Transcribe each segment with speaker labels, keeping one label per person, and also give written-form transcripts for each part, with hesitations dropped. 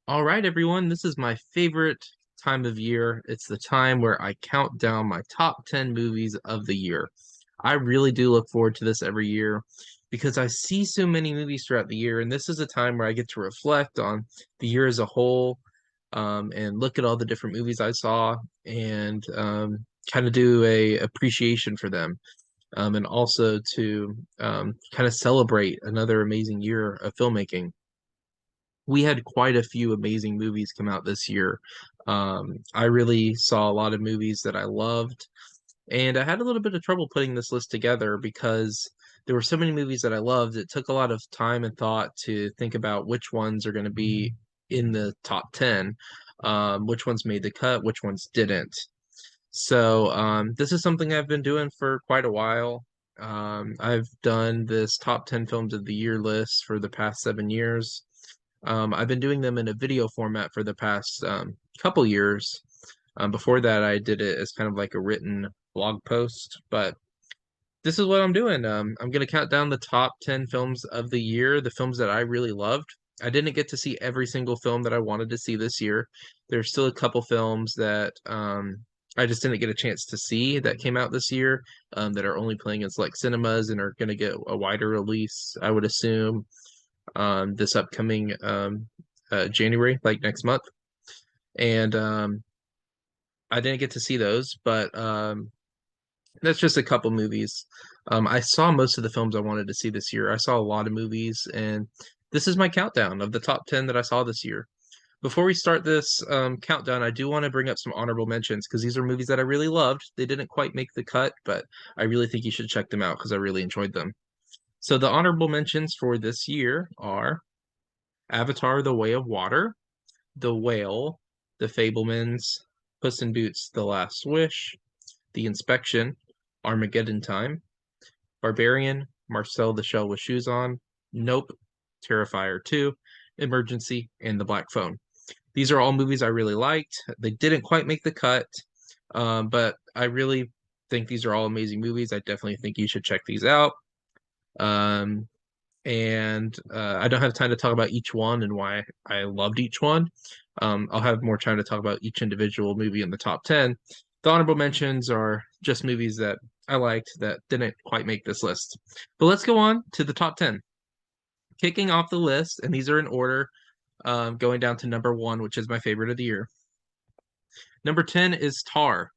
Speaker 1: All right, everyone, this is my favorite time of year. It's the time where I count down my top 10 movies of the year. I really do look forward to this every year because I see so many movies throughout the year, and this is a time where I get to reflect on the year as a whole, and look at all the different movies I saw and kind of do a appreciation for them, and also to kind of celebrate another amazing year of filmmaking. We had quite a few amazing movies come out this year. I really saw a lot of movies that I loved, and I had a little bit of trouble putting this list together because there were so many movies that I loved. It took a lot of time and thought to think about which ones are going to be in the top 10, which ones made the cut, which ones didn't. So, this is something I've been doing for quite a while. I've done this top 10 films of the year list for the past 7 years. I've been doing them in a video format for the past couple years. Before that, I did it as kind of like a written blog post, but this is what I'm doing. I'm going to count down the top 10 films of the year, the films that I really loved. I didn't get to see every single film that I wanted to see this year. There's still a couple films that I just didn't get a chance to see that came out this year, that are only playing in select cinemas and are going to get a wider release, I would assume, this upcoming January, like next month. And I didn't get to see those, but that's just a couple movies. I saw most of the films I wanted to see this year. I saw a lot of movies, and this is my countdown of the top 10 that I saw this year. Before we start this countdown, I do want to bring up some honorable mentions because these are movies that I really loved. They didn't quite make the cut, but I really think you should check them out because I really enjoyed them. So the honorable mentions for this year are Avatar: The Way of Water, The Whale, The Fablemans, Puss in Boots: The Last Wish, The Inspection, Armageddon Time, Barbarian, Marcel the Shell with Shoes On, Nope, Terrifier 2, Emergency, and The Black Phone. These are all movies I really liked. They didn't quite make the cut, but I really think these are all amazing movies. I definitely think you should check these out. Um, and I don't have time to talk about each one and why I loved each one. I'll have more time to talk about each individual movie in the top 10. The honorable mentions are just movies that I liked that didn't quite make this list. But let's go on to the top 10. Kicking off the list, and these are in order, going down to number one, which is my favorite of the year. Number 10 is Tar.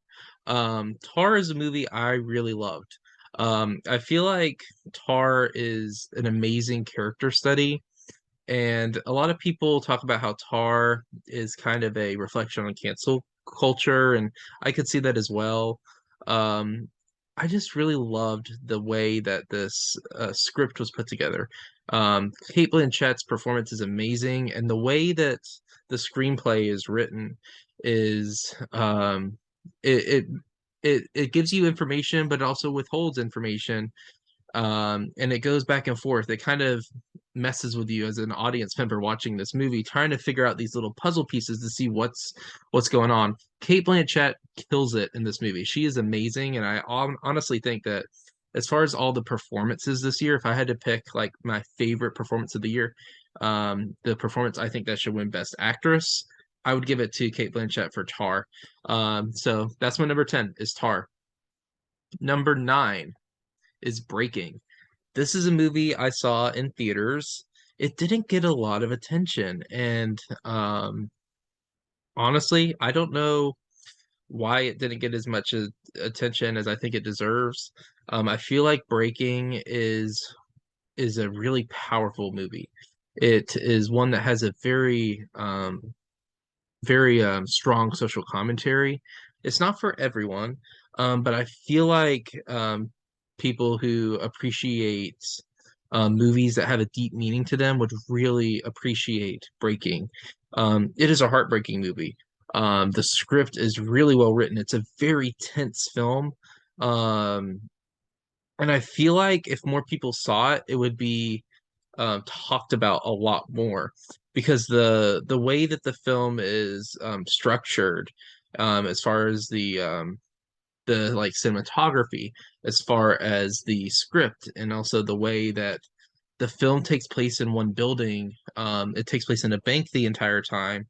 Speaker 1: Tar is a movie I really loved. I feel like Tar is an amazing character study, and a lot of people talk about how Tar is kind of a reflection on cancel culture, and I could see that as well. Um, I just really loved the way that this script was put together. Cate Blanchett's performance is amazing, and the way that the screenplay is written is it, it it gives you information, but it also withholds information, and it goes back and forth. It kind of messes with you as an audience member watching this movie, trying to figure out these little puzzle pieces to see what's going on. Cate Blanchett kills it in this movie. She is amazing, and I honestly think that as far as all the performances this year, if I had to pick like my favorite performance of the year, the performance I think that should win Best Actress, I would give it to Cate Blanchett for Tar. So that's my number 10 is Tar. Number nine is Breaking. This is a movie I saw in theaters. It didn't get a lot of attention, and honestly, I don't know why it didn't get as much attention as I think it deserves. I feel like Breaking is a really powerful movie. It is one that has a very strong social commentary. It's not for everyone, but I feel like people who appreciate movies that have a deep meaning to them would really appreciate Breaking. It is a heartbreaking movie. The script is really well written. It's a very tense film. Um, and I feel like if more people saw it, it would be talked about a lot more because the way that the film is structured, as far as the like cinematography, as far as the script, and also the way that The film takes place in one building. It takes place in a bank the entire time,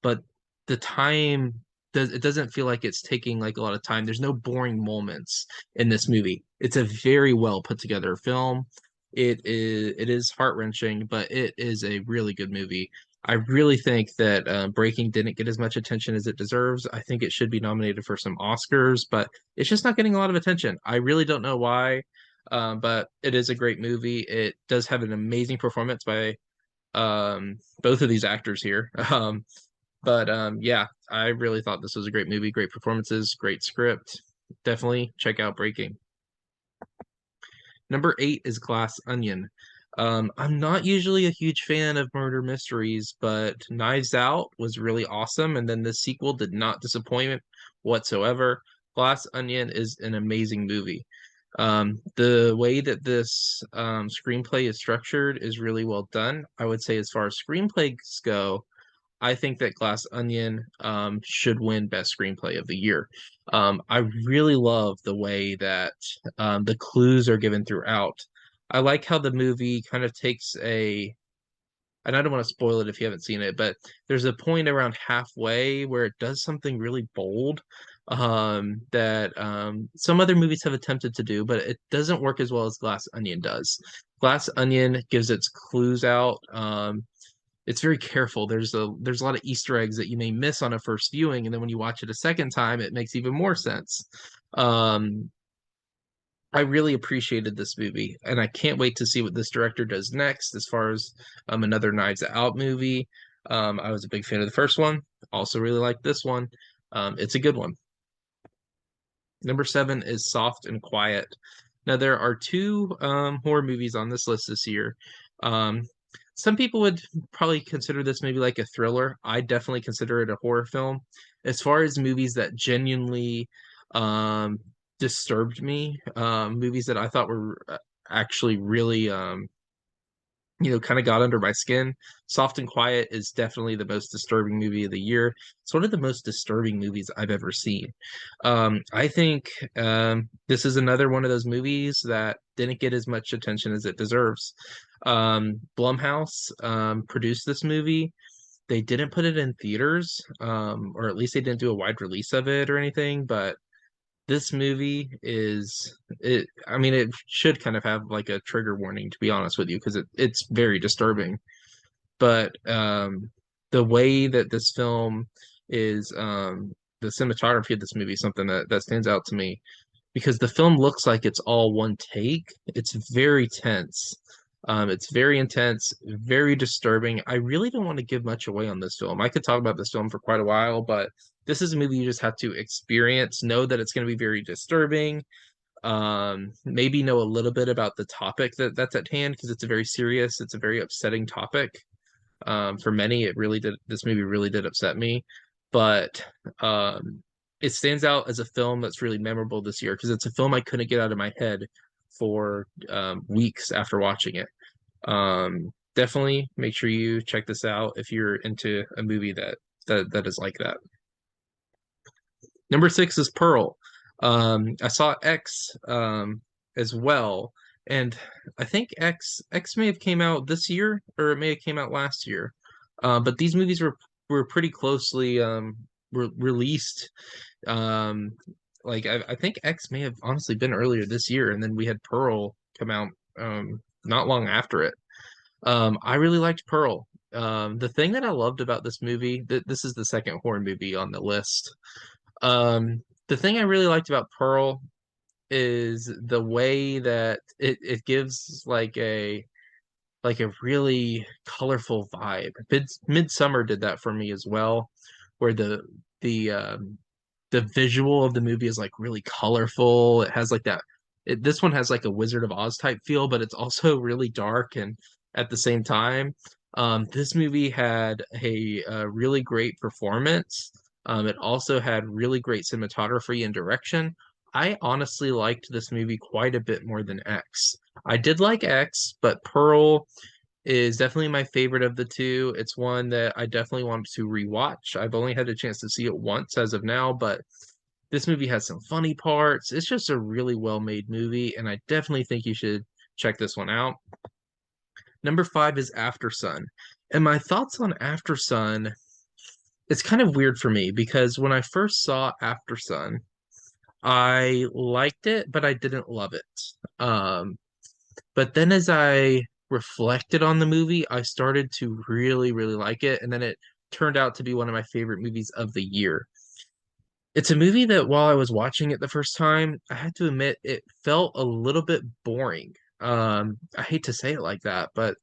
Speaker 1: but the time it doesn't feel like it's taking like a lot of time. There's no boring moments in this movie. It's a very well put together film. It is heart-wrenching, but it is a really good movie. I really think that Breaking didn't get as much attention as it deserves. I think it should be nominated for some Oscars, but it's just not getting a lot of attention. I really don't know why, but it is a great movie. It does have an amazing performance by both of these actors here. But yeah, I really thought this was a great movie, great performances, great script. Definitely check out Breaking. Number 8 is Glass Onion. I'm not usually a huge fan of murder mysteries, but Knives Out was really awesome, and then the sequel did not disappoint whatsoever. Glass Onion is an amazing movie. The way that this screenplay is structured is really well done. I would say, as far as screenplays go, I think that Glass Onion should win Best Screenplay of the Year. I really love the way that the clues are given throughout. I like how the movie kind of takes and I don't want to spoil it if you haven't seen it, but there's a point around halfway where it does something really bold that some other movies have attempted to do, but it doesn't work as well as Glass Onion does. Glass Onion gives its clues out. It's very careful. There's a lot of Easter eggs that you may miss on a first viewing, and then when you watch it a second time, it makes even more sense. Um, I really appreciated this movie, and I can't wait to see what this director does next as far as another Knives Out movie. I was a big fan of the first one. Also, really like this one. It's a good one. Number 7 is Soft and Quiet. Now, there are two horror movies on this list this year. Um, some people would probably consider this maybe like a thriller. I definitely consider it a horror film. As far as movies that genuinely um, disturbed me, movies that I thought were actually really kind of got under my skin. Soft and Quiet is definitely the most disturbing movie of the year. It's one of the most disturbing movies I've ever seen. I think this is another one of those movies that didn't get as much attention as it deserves. Blumhouse produced this movie. They didn't put it in theaters, or at least they didn't do a wide release of it or anything, but this movie is it I mean it should kind of have like a trigger warning, to be honest with you, because it's very disturbing. But the way that this film is the cinematography of this movie is something that stands out to me, because the film looks like it's all one take. It's very tense. It's very intense, very disturbing. I really don't want to give much away on this film. I could talk about this film for quite a while, but this is a movie you just have to experience, know that it's going to be very disturbing. Maybe know a little bit about the topic that's at hand, because it's a very serious, it's a very upsetting topic. For many, this movie really did upset me, but um, it stands out as a film that's really memorable this year because it's a film I couldn't get out of my head for weeks after watching it. Definitely make sure you check this out if you're into a movie that is like that. Number 6 is Pearl. I saw X as well, and I think X may have came out this year or it may have came out last year. But these movies were pretty closely released. Um, like I think X may have honestly been earlier this year, and then we had Pearl come out not long after it. I really liked Pearl. The thing that I loved about this movie, this is the second horror movie on the list. The thing I really liked about Pearl is the way that it gives like a really colorful vibe. Midsummer did that for me as well, where the the visual of the movie is like really colorful. It has like this one has like a Wizard of Oz type feel, but it's also really dark and at the same time. This movie had a really great performance. It also had really great cinematography and direction. I honestly liked this movie quite a bit more than X. I did like X, but Pearl is definitely my favorite of the two. It's one that I definitely want to rewatch. I've only had a chance to see it once as of now, but this movie has some funny parts. It's just a really well-made movie, and I definitely think you should check this one out. Number five is After Sun. And my thoughts on After Sun, it's kind of weird for me because when I first saw After Sun, I liked it, but I didn't love it. Um, but then as I reflected on the movie, I started to really, really like it. And then it turned out to be one of my favorite movies of the year. It's a movie that while I was watching it the first time, I had to admit it felt a little bit boring. I hate to say it like that, but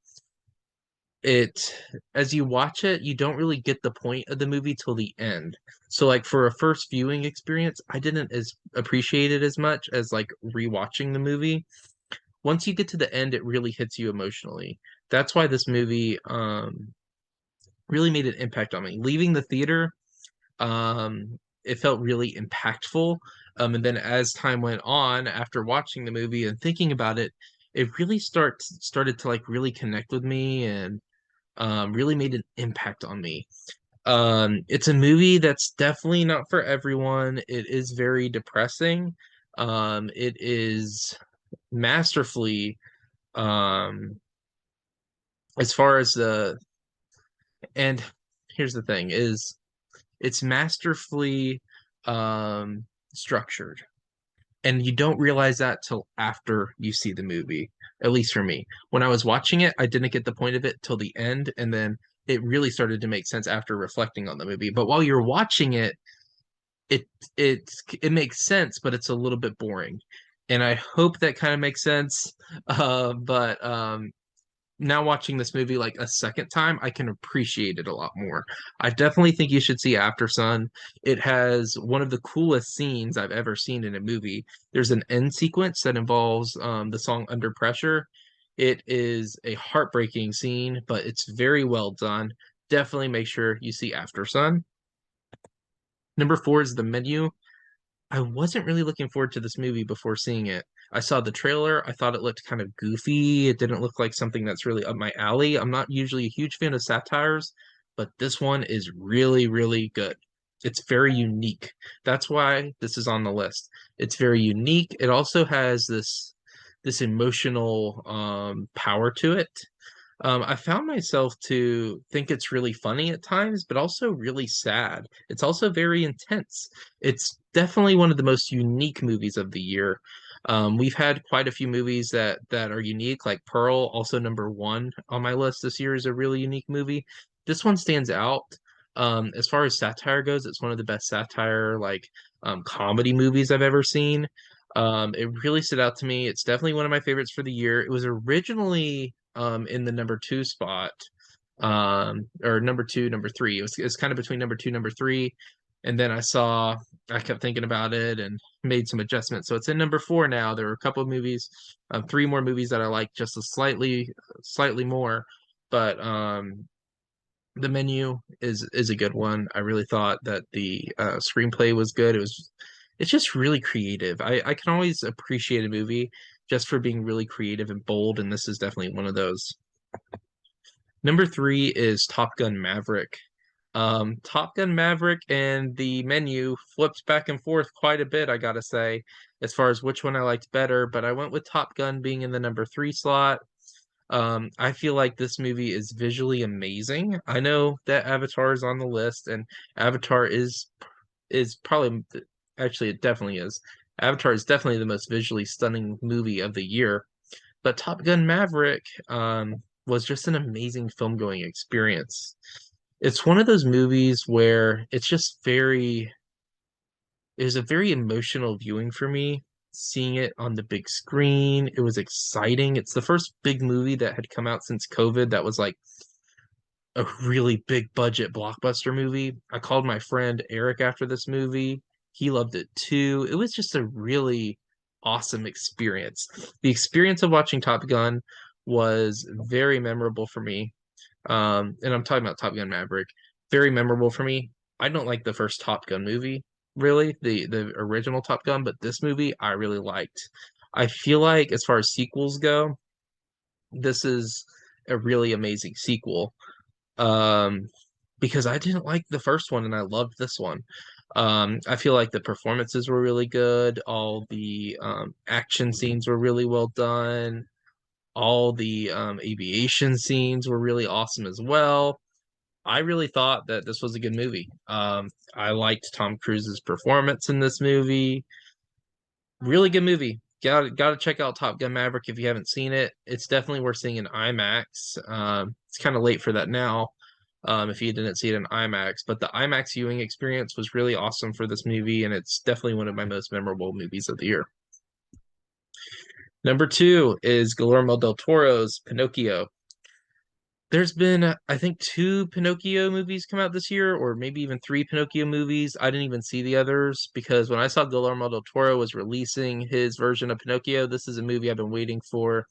Speaker 1: it as you watch it, you don't really get the point of the movie till the end. So like for a first viewing experience, I didn't as appreciate it as much as like rewatching the movie. Once you get to the end, it really hits you emotionally. That's why this movie really made an impact on me. Leaving the theater, it felt really impactful. And then as time went on, after watching the movie and thinking about it, it really started to like really connect with me and really made an impact on me. It's a movie that's definitely not for everyone. It is very depressing. It is masterfully, um, as far as and here's the thing is it's masterfully um structured. And you don't realize that till after you see the movie, at least for me. When I was watching it, I didn't get the point of it till the end, and then it really started to make sense after reflecting on the movie. But while you're watching it, it it it makes sense, but it's a little bit boring. And I hope that kind of makes sense. But now watching this movie like a second time, I can appreciate it a lot more. I definitely think you should see After Sun. It has one of the coolest scenes I've ever seen in a movie. There's an end sequence that involves the song Under Pressure. It is a heartbreaking scene, but it's very well done. Definitely make sure you see After Sun. Number four is The Menu. I wasn't really looking forward to this movie before seeing it. I saw the trailer. I thought it looked kind of goofy. It didn't look like something that's really up my alley. I'm not usually a huge fan of satires, but this one is really, really good. It's very unique. That's why this is on the list. It's very unique. It also has this emotional power to it. I found myself to think it's really funny at times, but also really sad. It's also very intense. It's definitely one of the most unique movies of the year. We've had quite a few movies that are unique, like Pearl, also number one on my list this year is a really unique movie. This one stands out. As far as satire goes, it's one of the best satire like comedy movies I've ever seen. It really stood out to me. It's definitely one of my favorites for the year. It was originally in the number two spot, or number two, number three. It was kind of between number two, number three, and then I kept thinking about it and made some adjustments. So it's in number four now. There were a couple of movies, three more movies that I like just a slightly more, but the Menu is a good one. I really thought that the screenplay was good. It's just really creative. I can always appreciate a movie just for being really creative and bold, and this is definitely one of those. Number three is Top Gun Maverick. Top Gun Maverick and the Menu flipped back and forth quite a bit, I gotta say, as far as which one I liked better, but I went with Top Gun being in the number three slot. I feel like this movie is visually amazing. I know that Avatar is on the list, and Avatar is probably actually it definitely is. Avatar is definitely the most visually stunning movie of the year. But Top Gun Maverick was just an amazing film going experience. It's one of those movies where it was a very emotional viewing for me. Seeing it on the big screen, it was exciting. It's the first big movie that had come out since COVID that was like a really big budget blockbuster movie. I called my friend Eric after this movie. He loved it too. It was just a really awesome experience. The experience of watching Top Gun was very memorable for me. And I'm talking about Top Gun Maverick. Very memorable for me. I don't like the first Top Gun movie, really, the original Top Gun, but this movie I really liked. I feel like as far as sequels go, this is a really amazing sequel. Um, because I didn't like the first one and I loved this one. I feel like the performances were really good. All the action scenes were really well done. All the aviation scenes were really awesome as well. I really thought that this was a good movie. I liked Tom Cruise's performance in this movie. Really good movie. Got to check out Top Gun Maverick if you haven't seen it. It's definitely worth seeing in IMAX. It's kind of late for that now. If you didn't see it in IMAX, but the IMAX viewing experience was really awesome for this movie, and it's definitely one of my most memorable movies of the year. Number two is Guillermo del Toro's Pinocchio. There's been, I think, two Pinocchio movies come out this year, or maybe even three Pinocchio movies. I didn't even see the others because when I saw Guillermo del Toro was releasing his version of Pinocchio, this is a movie I've been waiting for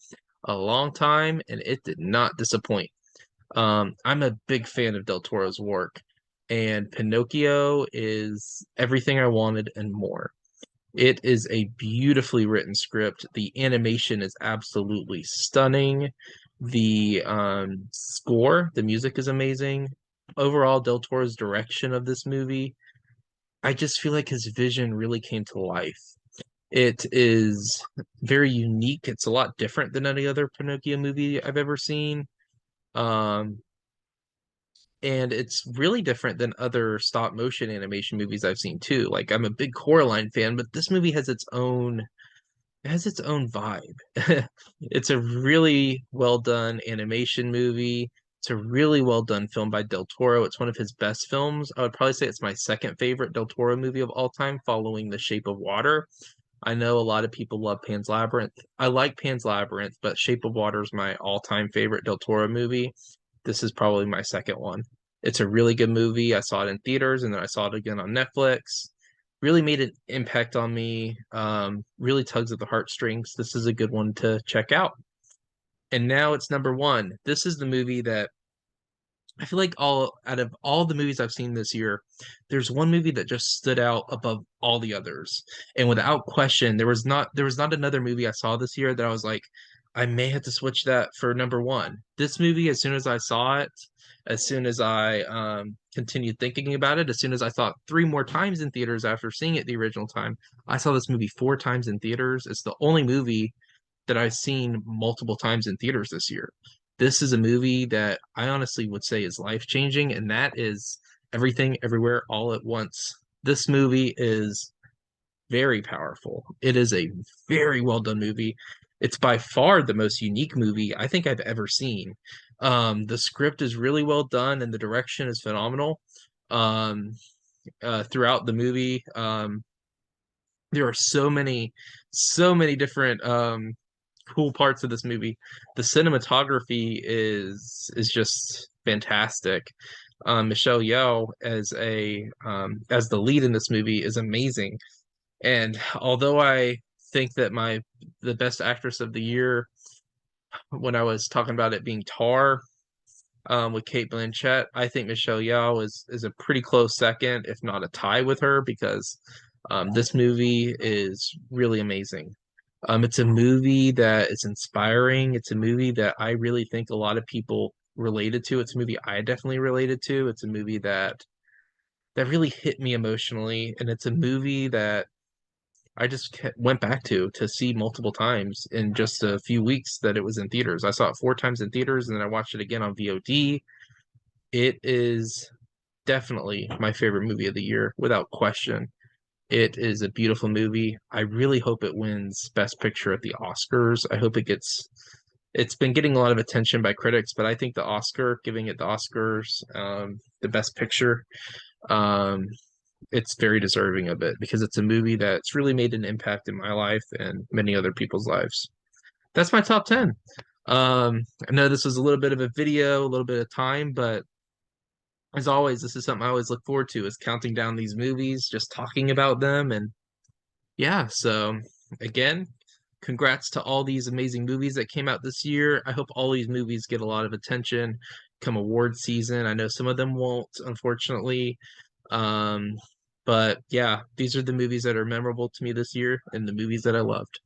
Speaker 1: a long time, and it did not disappoint. I'm a big fan of del Toro's work, and Pinocchio is everything I wanted and more. It is a beautifully written script. The animation is absolutely stunning. The score, the music is amazing. Overall, Del Toro's direction of this movie, I just feel like his vision really came to life. It is very unique. It's a lot different than any other Pinocchio movie I've ever seen. Um, and it's really different than other stop motion animation movies I've seen too. Like I'm a big Coraline fan, but this movie has its own vibe. It's a really well done animation movie. It's a really well done film by Del Toro. It's one of his best films. I would probably say it's my second favorite Del Toro movie of all time, following The Shape of Water. I know a lot of people love Pan's Labyrinth. I like Pan's Labyrinth, but Shape of Water is my all-time favorite Del Toro movie. This is probably my second one. It's a really good movie. I saw it in theaters and then I saw it again on Netflix. Really made an impact on me. Really tugs at the heartstrings. This is a good one to check out. And now it's number one. This is the movie that I feel like all out of all the movies I've seen this year, there's one movie that just stood out above all the others. And without question, there was not another movie I saw this year that I was like, I may have to switch that for number one. This movie, as soon as I saw it, as soon as I continued thinking about it, as soon as I saw it three more times in theaters after seeing it the original time, I saw this movie four times in theaters. It's the only movie that I've seen multiple times in theaters this year. This is a movie that I honestly would say is life changing, and that is Everything Everywhere All at Once. This movie is very powerful. It is a very well done movie. It's by far the most unique movie I think I've ever seen. The script is really well done, and the direction is phenomenal. Um, Throughout the movie, there are so many different cool parts of this movie. The cinematography is just fantastic. Michelle Yeoh as the lead in this movie is amazing. And although I think that my the best actress of the year, when I was talking about it being Tar, with Kate Blanchett, I think Michelle Yeoh is a pretty close second, if not a tie with her, because this movie is really amazing. It's a movie that is inspiring. It's a movie that I really think a lot of people related to. It's a movie I definitely related to. It's a movie that really hit me emotionally, and it's a movie that I just went back to see multiple times in just a few weeks that it was in theaters. I saw it four times in theaters, and then I watched it again on VOD. It is definitely my favorite movie of the year, without question. It is a beautiful movie. I really hope it wins Best Picture at the Oscars. I hope it's been getting a lot of attention by critics, but I think giving it the Oscars, the Best Picture, um, it's very deserving of it because it's a movie that's really made an impact in my life and many other people's lives. That's my top 10. I know this was a little bit of a video, a little bit of time, but as always, this is something I always look forward to is counting down these movies, just talking about them. And yeah, so again, congrats to all these amazing movies that came out this year. I hope all these movies get a lot of attention come award season. I know some of them won't, unfortunately. Um, but yeah, these are the movies that are memorable to me this year and the movies that I loved.